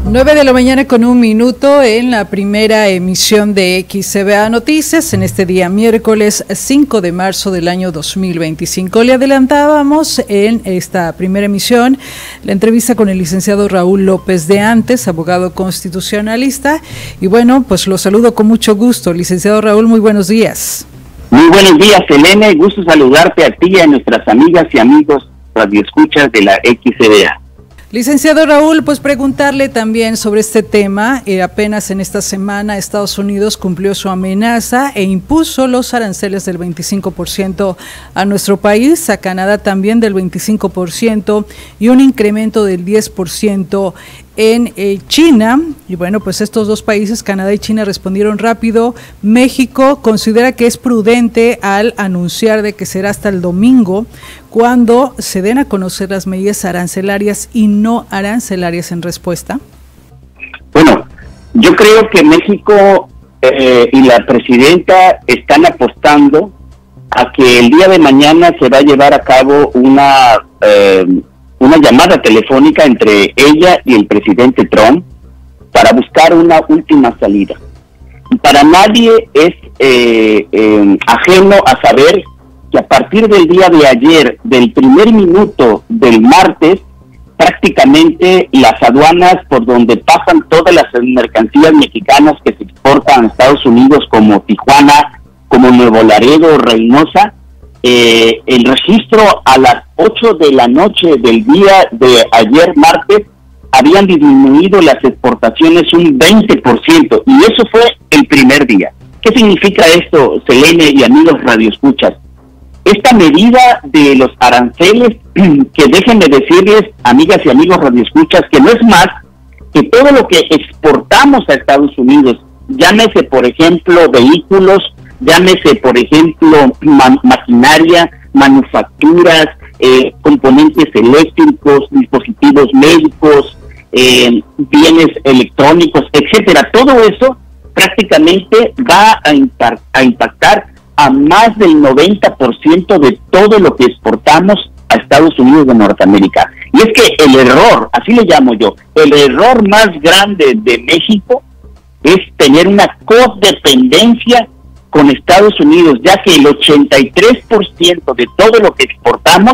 9:01 en la primera emisión de XCBA Noticias en este día miércoles 5 de marzo del año 2025. Le adelantábamos en esta primera emisión la entrevista con el licenciado Raúl López de Antes, abogado constitucionalista, y bueno, pues lo saludo con mucho gusto. Licenciado Raúl, muy buenos días. Muy buenos días, Elena, gusto saludarte a ti y a nuestras amigas y amigos radioescuchas de la XCBA. Licenciado Raúl, pues preguntarle también sobre este tema. Apenas en esta semana Estados Unidos cumplió su amenaza e impuso los aranceles del 25% a nuestro país, a Canadá también del 25% y un incremento del 10% en China. Y bueno, pues estos dos países, Canadá y China, respondieron rápido. México considera que es prudente al anunciar de que será hasta el domingo cuando se den a conocer las medidas arancelarias y no arancelarias en respuesta. Bueno, yo creo que México y la presidenta están apostando a que el día de mañana se va a llevar a cabo una llamada telefónica entre ella y el presidente Trump para buscar una última salida. Para nadie es ajeno a saber que a partir del día de ayer, del primer minuto del martes, prácticamente las aduanas por donde pasan todas las mercancías mexicanas que se exportan a Estados Unidos, como Tijuana, como Nuevo Laredo, Reynosa, el registro a las 8 de la noche del día de ayer martes habían disminuido las exportaciones un 20%, y eso fue el primer día. ¿Qué significa esto, Selene y amigos radioescuchas? Esta medida de los aranceles, que déjenme decirles, amigas y amigos radioescuchas, que no es más que todo lo que exportamos a Estados Unidos, llámese por ejemplo vehículos, llámese por ejemplo maquinaria, manufacturas, componentes eléctricos, dispositivos médicos, bienes electrónicos, etcétera. Todo eso prácticamente va a impactar a más del 90% de todo lo que exportamos a Estados Unidos de Norteamérica. Y es que el error, así le llamo yo, el error más grande de México es tener una codependencia con Estados Unidos, ya que el 83% de todo lo que exportamos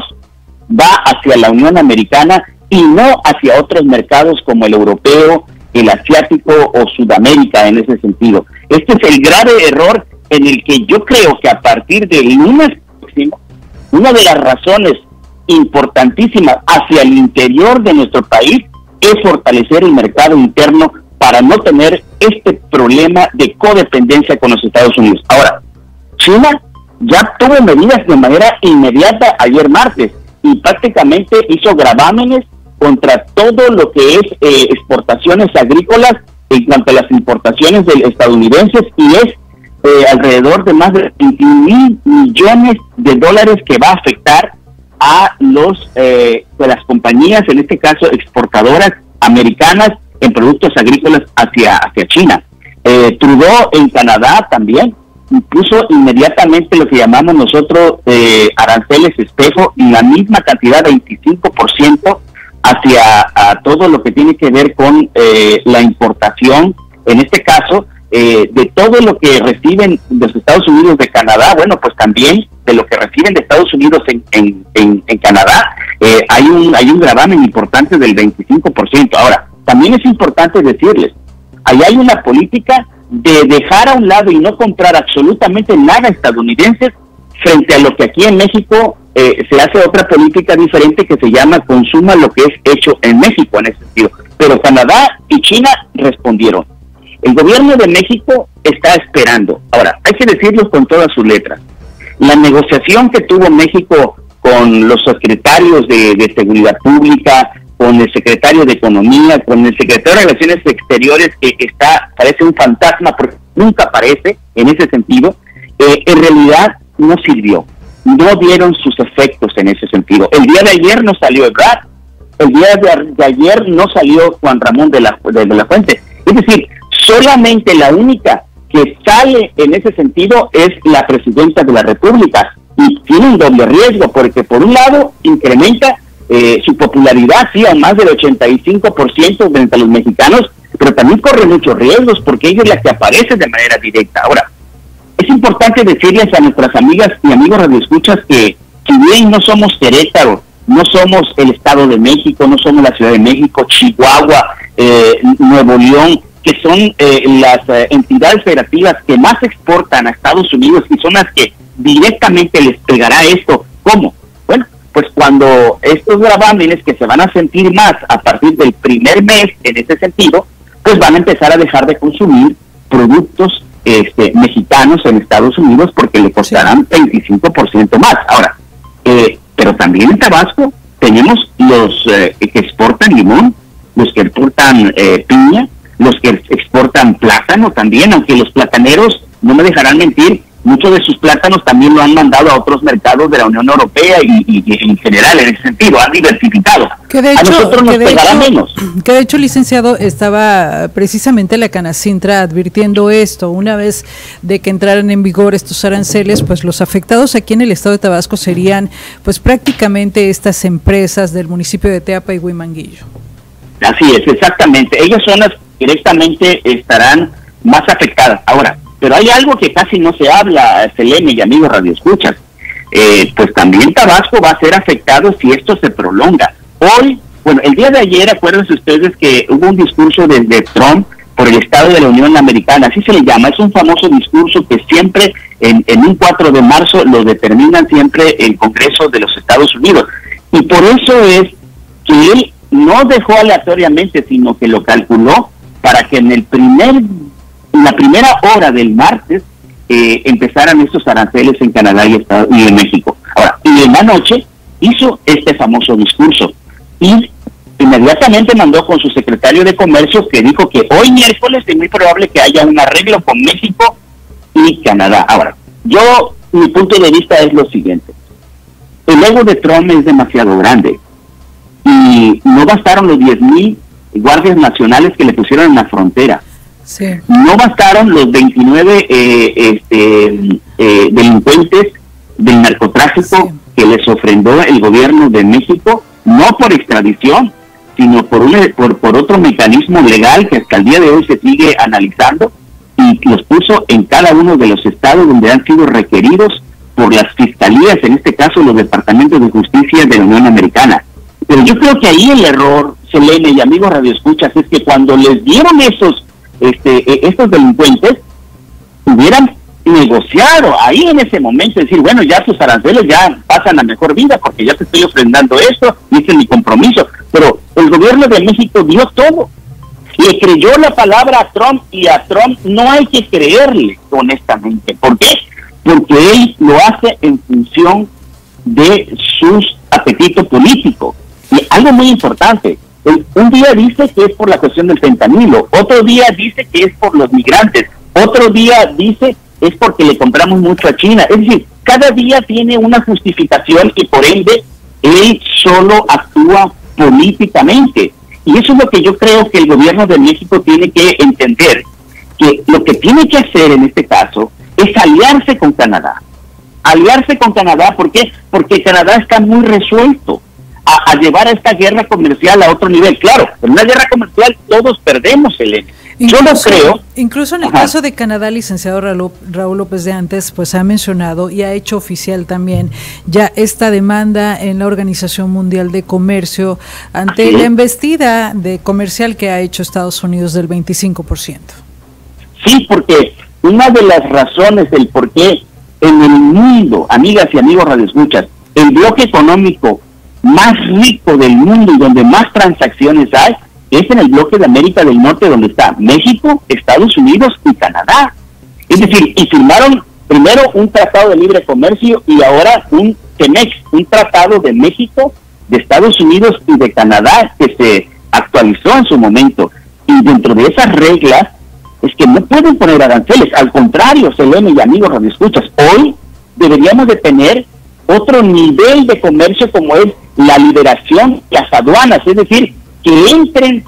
va hacia la Unión Americana y no hacia otros mercados como el europeo, el asiático o Sudamérica en ese sentido. Este es el grave error en el que yo creo que a partir del lunes próximo, una de las razones importantísimas hacia el interior de nuestro país es fortalecer el mercado interno para no tener este problema de codependencia con los Estados Unidos. Ahora, China ya tuvo medidas de manera inmediata ayer martes y prácticamente hizo gravámenes contra todo lo que es exportaciones agrícolas en cuanto a las importaciones de estadounidenses, y es alrededor de más de 21,000 millones de dólares que va a afectar a las compañías, en este caso exportadoras americanas en productos agrícolas hacia China. Trudeau en Canadá también impuso inmediatamente lo que llamamos nosotros aranceles espejo, y la misma cantidad, 25%, hacia todo lo que tiene que ver con la importación, en este caso, de todo lo que reciben de los Estados Unidos de Canadá. Bueno, pues también de lo que reciben de Estados Unidos en Canadá, hay un gravamen importante del 25%. Ahora, también es importante decirles, ahí hay una política de dejar a un lado y no comprar absolutamente nada estadounidense, frente a lo que aquí en México se hace otra política diferente que se llama consuma lo que es hecho en México en ese sentido. Pero Canadá y China respondieron. El gobierno de México está esperando. Ahora, hay que decirlo con todas sus letras. La negociación que tuvo México con los secretarios de Seguridad Pública, con el secretario de Economía, con el secretario de Relaciones Exteriores, que parece un fantasma porque nunca aparece en ese sentido, en realidad no sirvió. No dieron sus efectos en ese sentido. El día de ayer no salió Ebrard, el día de ayer no salió Juan Ramón de la Fuente. Es decir, solamente la única que sale en ese sentido es la presidenta de la República, y tiene un doble riesgo, porque por un lado incrementa su popularidad, sí, a más del 85% entre los mexicanos, pero también corre muchos riesgos porque ella es la que aparece de manera directa. Ahora, es importante decirles a nuestras amigas y amigos radioescuchas que si bien no somos Querétaro, no somos el Estado de México, no somos la Ciudad de México, Chihuahua, Nuevo León, que son las entidades federativas que más exportan a Estados Unidos y son las que directamente les pegará esto. ¿Cómo? Bueno, pues cuando estos gravámenes que se van a sentir más a partir del primer mes en ese sentido, pues van a empezar a dejar de consumir productos mexicanos en Estados Unidos porque le costarán 25% más. Ahora, pero también en Tabasco tenemos los que exportan limón, los que exportan piña, los que exportan plátano también, aunque los plataneros, no me dejarán mentir, muchos de sus plátanos también lo han mandado a otros mercados de la Unión Europea y en general en ese sentido, han diversificado. Que de hecho, a nosotros nos pegará menos. Que de hecho, licenciado, estaba precisamente la Canacintra advirtiendo esto, una vez de que entraran en vigor estos aranceles, pues los afectados aquí en el estado de Tabasco serían pues prácticamente estas empresas del municipio de Teapa y Huimanguillo. Así es, exactamente. Ellas son las que directamente estarán más afectadas. Ahora, pero hay algo que casi no se habla, Selene y amigos radioescuchas. Pues también Tabasco va a ser afectado si esto se prolonga. Hoy, bueno, el día de ayer, acuérdense ustedes que hubo un discurso de Trump por el Estado de la Unión Americana, así se le llama, es un famoso discurso que siempre en un 4 de marzo lo determinan siempre el Congreso de los Estados Unidos. Y por eso es que él no dejó aleatoriamente, sino que lo calculó para que en la primera hora del martes empezaran estos aranceles en Canadá y en México. Ahora, y en la noche hizo este famoso discurso y inmediatamente mandó con su secretario de Comercio que dijo que hoy miércoles es muy probable que haya un arreglo con México y Canadá. Ahora, mi punto de vista es lo siguiente. El ego de Trump es demasiado grande y no bastaron los 10,000 guardias nacionales que le pusieron en la frontera. Sí. No bastaron los 29 delincuentes del narcotráfico que les ofrendó el gobierno de México, no por extradición, sino por otro mecanismo legal que hasta el día de hoy se sigue analizando, y los puso en cada uno de los estados donde han sido requeridos por las fiscalías, en este caso los departamentos de justicia de la Unión Americana. Pero yo creo que ahí el error, Selene y amigos radioescuchas, es que cuando les dieron estos delincuentes, hubieran negociado ahí en ese momento, decir, bueno, ya tus aranceles ya pasan a mejor vida porque ya te estoy ofrendando esto, y ese es mi compromiso. Pero el gobierno de México dio todo, le creyó la palabra a Trump, y a Trump no hay que creerle honestamente. ¿Por qué? Porque él lo hace en función de sus apetitos políticos. Y algo muy importante, un día dice que es por la cuestión del fentanilo, otro día dice que es por los migrantes, otro día dice es porque le compramos mucho a China. Es decir, cada día tiene una justificación y por ende él solo actúa políticamente. Y eso es lo que yo creo que el gobierno de México tiene que entender, que lo que tiene que hacer en este caso es aliarse con Canadá. Aliarse con Canadá, ¿por qué? Porque Canadá está muy resuelto a llevar a esta guerra comercial a otro nivel. Claro, en una guerra comercial todos perdemos, Elena. Yo no creo. Incluso en el caso de Canadá, licenciado Raúl López de Antes, pues ha mencionado y ha hecho oficial también ya esta demanda en la Organización Mundial de Comercio ante la embestida comercial que ha hecho Estados Unidos del 25%. Sí, porque una de las razones del por qué en el mundo, amigas y amigos radioescuchas, el bloque económico más rico del mundo y donde más transacciones hay, es en el bloque de América del Norte, donde está México, Estados Unidos y Canadá. Es decir, y firmaron primero un tratado de libre comercio y ahora un TEMEX, un tratado de México, de Estados Unidos y de Canadá que se actualizó en su momento. Y dentro de esas reglas es que no pueden poner aranceles. Al contrario, Selene y amigos radioescuchas, hoy deberíamos de tener otro nivel de comercio como es la liberación de las aduanas, es decir, que entren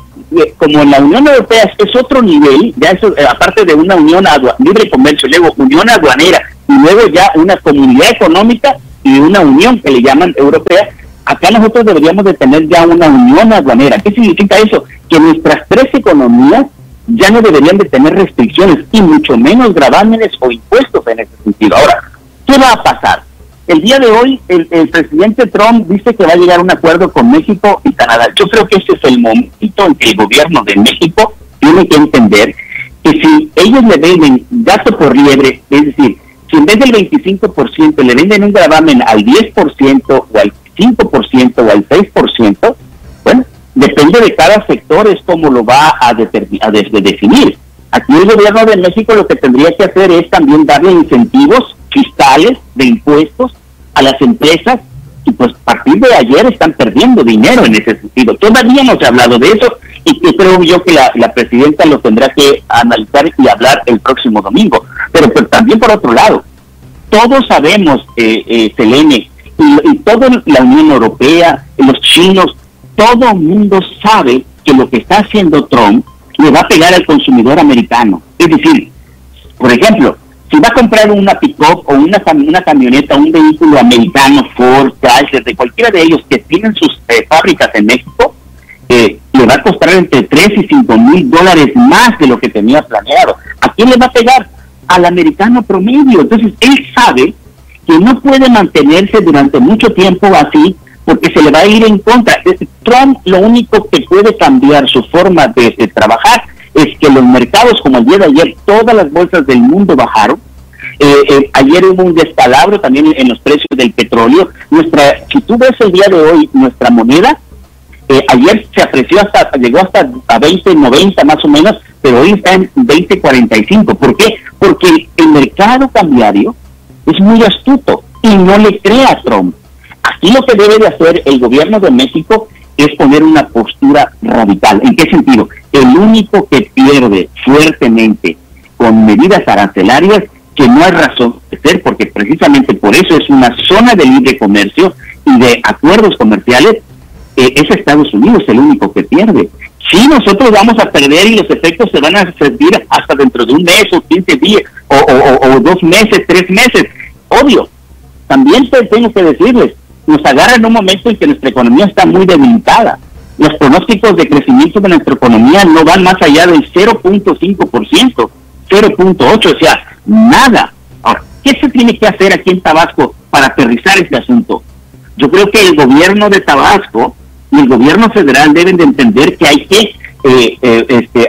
como en la Unión Europea es otro nivel, ya eso aparte de una unión libre comercio, luego unión aduanera y luego ya una comunidad económica y una unión que le llaman europea, acá nosotros deberíamos de tener ya una unión aduanera. ¿Qué significa eso? Que nuestras 3 economías ya no deberían de tener restricciones y mucho menos gravámenes o impuestos en ese sentido. Ahora, ¿qué va a pasar? El día de hoy el presidente Trump dice que va a llegar a un acuerdo con México y Canadá. Yo creo que ese es el momento en que el gobierno de México tiene que entender que si ellos le venden gato por liebre, es decir, si en vez del 25% le venden un gravamen al 10% o al 5% o al 6%, bueno, depende de cada sector, es como lo va a definir. Aquí el gobierno de México lo que tendría que hacer es también darle incentivos fiscales de impuestos a las empresas, y pues a partir de ayer están perdiendo dinero en ese sentido. Todavía no se ha hablado de eso, y que creo yo que la presidenta lo tendrá que analizar y hablar el próximo domingo. Pero también por otro lado, todos sabemos, Selene, y toda la Unión Europea, los chinos, todo el mundo sabe que lo que está haciendo Trump le va a pegar al consumidor americano. Es decir, por ejemplo, si va a comprar una pick-up o una camioneta, un vehículo americano, Ford, Chrysler, de cualquiera de ellos que tienen sus fábricas en México, le va a costar entre 3 y 5 mil dólares más de lo que tenía planeado. ¿A quién le va a pegar? Al americano promedio. Entonces, él sabe que no puede mantenerse durante mucho tiempo así, porque se le va a ir en contra. Trump lo único que puede cambiar su forma de trabajar es que los mercados, como el día de ayer, todas las bolsas del mundo bajaron. Ayer hubo un descalabro también en los precios del petróleo. Si tú ves el día de hoy, nuestra moneda, ayer se apreció llegó hasta a 20.90 más o menos, pero hoy está en 20.45. ¿Por qué? Porque el mercado cambiario es muy astuto y no le cree a Trump. Aquí lo que debe de hacer el gobierno de México es poner una postura radical. ¿En qué sentido? El único que pierde fuertemente con medidas arancelarias, que no hay razón de ser, porque precisamente por eso es una zona de libre comercio y de acuerdos comerciales, es Estados Unidos el único que pierde. Sí, nosotros vamos a perder y los efectos se van a sentir hasta dentro de un mes o 15 días, o 2 meses, 3 meses. Obvio, también tengo que decirles, nos agarra en un momento en que nuestra economía está muy debilitada. Los pronósticos de crecimiento de nuestra economía no van más allá del 0.5%, 0.8%, o sea, nada. Ahora, ¿qué se tiene que hacer aquí en Tabasco para aterrizar este asunto? Yo creo que el gobierno de Tabasco y el gobierno federal deben de entender que hay que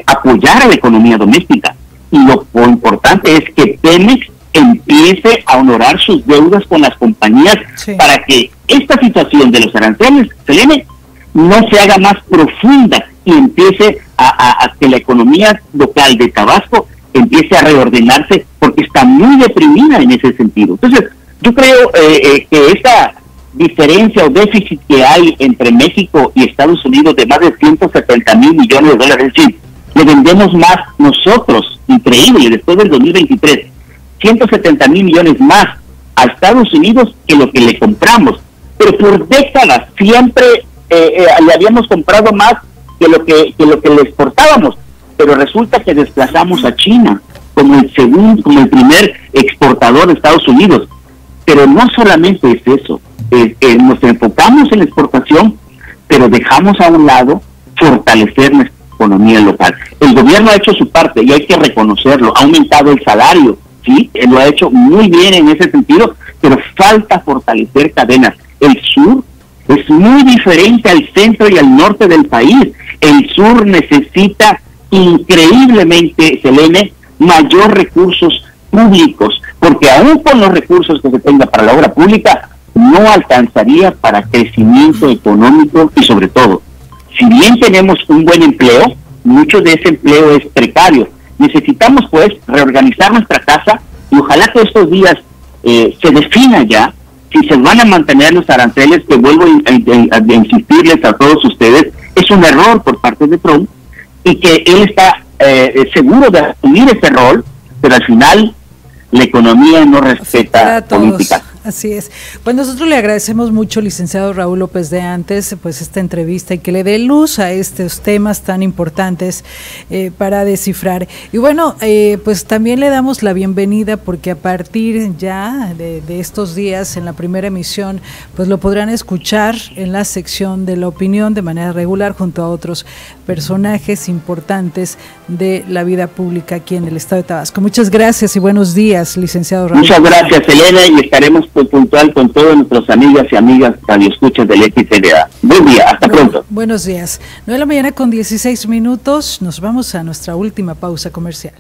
apoyar a la economía doméstica. Y lo importante es que Pemex empiece a honorar sus deudas con las compañías, sí, para que esta situación de los aranceles, Selene, no se haga más profunda y empiece a que la economía local de Tabasco empiece a reordenarse, porque está muy deprimida en ese sentido. Entonces, yo creo que esta diferencia o déficit que hay entre México y Estados Unidos de más de 170 mil millones de dólares, es decir, le vendemos más nosotros, increíble, después del 2023, 170 mil millones más a Estados Unidos que lo que le compramos. Pero por décadas siempre le habíamos comprado más que lo que le exportábamos, pero resulta que desplazamos a China como el primer exportador de Estados Unidos. Pero no solamente es eso, nos enfocamos en la exportación, pero dejamos a un lado fortalecer nuestra economía local. El gobierno ha hecho su parte y hay que reconocerlo, ha aumentado el salario, sí, lo ha hecho muy bien en ese sentido, pero falta fortalecer cadenas. El sur es muy diferente al centro y al norte del país. El sur necesita increíblemente, Selene, mayor recursos públicos, porque aún con los recursos que se tenga para la obra pública, no alcanzaría para crecimiento económico y sobre todo, si bien tenemos un buen empleo, mucho de ese empleo es precario. Necesitamos pues reorganizar nuestra casa y ojalá que estos días se defina ya si se van a mantener los aranceles, que vuelvo a insistirles a todos ustedes, es un error por parte de Trump y que él está seguro de asumir ese rol, pero al final la economía no respeta políticas. Así es. Pues nosotros le agradecemos mucho, licenciado Raúl López de Antes, pues esta entrevista y que le dé luz a estos temas tan importantes para descifrar. Y bueno, pues también le damos la bienvenida porque a partir ya de estos días en la primera emisión, pues lo podrán escuchar en la sección de la opinión de manera regular junto a otros personajes importantes de la vida pública aquí en el estado de Tabasco. Muchas gracias y buenos días, licenciado Raúl. Muchas gracias, Elena, y estaremos puntual con todos nuestros amigas y amigas radioescuchas del XLA. Buen día, hasta pronto. Buenos días. 9 de la mañana con 16 minutos. Nos vamos a nuestra última pausa comercial.